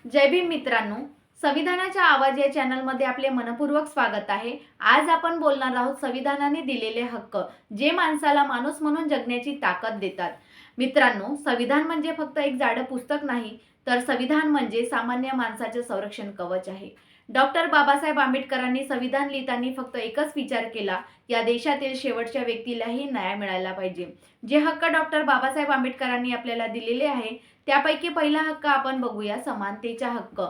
जय भीम मित्रांनो, संविधानाचा आवाज या चॅनलमध्ये आपले मनपूर्वक स्वागत आहे। आज आपण बोलणार आहोत संविधानाने दिलेले हक्क, जे माणसाला माणूस म्हणून जगण्याची ताकद देतात। मित्रांनो, संविधान म्हणजे फक्त एक जाडं पुस्तक नाही, तर संविधान म्हणजे सामान्य माणसाचे संरक्षण कवच आहे। डॉक्टर बाबासाहेब आंबेडकरांनी संविधान लिहिताना फक्त एकच विचार केला, या देशातील शेवटच्या व्यक्तीलाही न्याय मिळाला पाहिजे। जे हक्क डॉक्टर बाबासाहेब आंबेडकरांनी आपल्याला दिलेले आहे, त्यापैकी पहिला हक्क आपण बघूया, समानतेचा हक्क।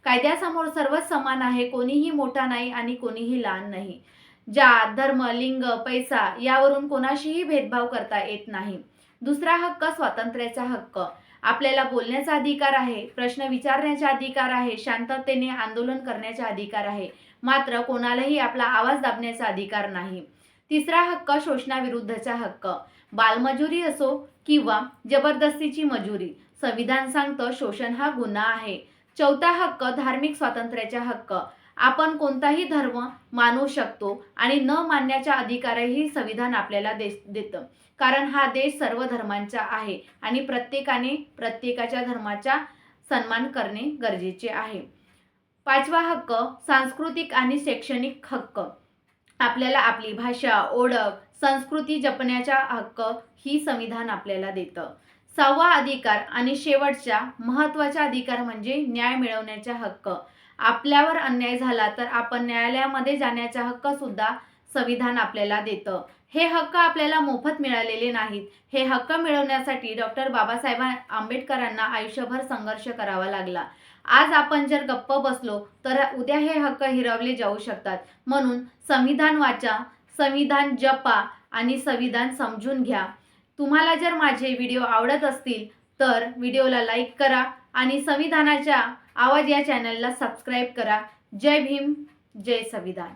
कायद्यासमोर सर्वच समान आहे, कोणीही मोठा नाही आणि कोणीही लहान नाही। जात, धर्म, लिंग, पैसा यावरून कोणाशीही भेदभाव करता येत नाही। दुसरा हक्क स्वातंत्र्याचा हक्क। आपल्याला बोलण्याचा अधिकार आहे, प्रश्न विचारण्याचा अधिकार आहे, शांततेने आंदोलन करण्याचा अधिकार आहे, मात्र कोणालाही आपला आवाज दाबण्याचा अधिकार नाही। तिसरा हक्क शोषणाविरुद्धचा हक्क। बालमजुरी असो किंवा जबरदस्तीची मजुरी, संविधान सांगतं शोषण हा गुन्हा आहे। चौथा हक्क धार्मिक स्वातंत्र्याचा हक्क। आपण कोणताही धर्म मानू शकतो आणि न मानण्याचा अधिकारही संविधान आपल्याला देतं, कारण हा देश सर्व धर्मांचा आहे आणि प्रत्येकाने प्रत्येकाच्या धर्माचा सन्मान करणे गरजेचे आहे। पाचवा हक्क सांस्कृतिक आणि शैक्षणिक हक्क। आपल्याला आपली भाषा, ओळख, संस्कृती जपण्याचा हक्क ही संविधान आपल्याला देतं। सहावा अधिकार आणि शेवटचा महत्त्वाचा अधिकार म्हणजे न्याय मिळवण्याचा हक्क। आपल्यावर अन्याय झाला तर आपण न्यायालयामध्ये जाण्याचा हक्क सुद्धा संविधान आपल्याला देतं। हे हक्क आपल्याला मोफत मिळालेले नाहीत। हे हक्क मिळवण्यासाठी डॉक्टर बाबासाहेब आंबेडकरांना आयुष्यभर संघर्ष करावा लागला। आज आपण जर गप्प बसलो तर उद्या हे हक्क हिरावले जाऊ शकतात। म्हणून संविधान वाचा, संविधान जपा आणि संविधान समजून घ्या। तुम्हाला जर माझे व्हिडिओ आवडत असतील तर व्हिडिओला लाईक करा आणि संविधानाचा आवाज या चॅनलला सबस्क्राईब करा। जय भीम, जय संविधान।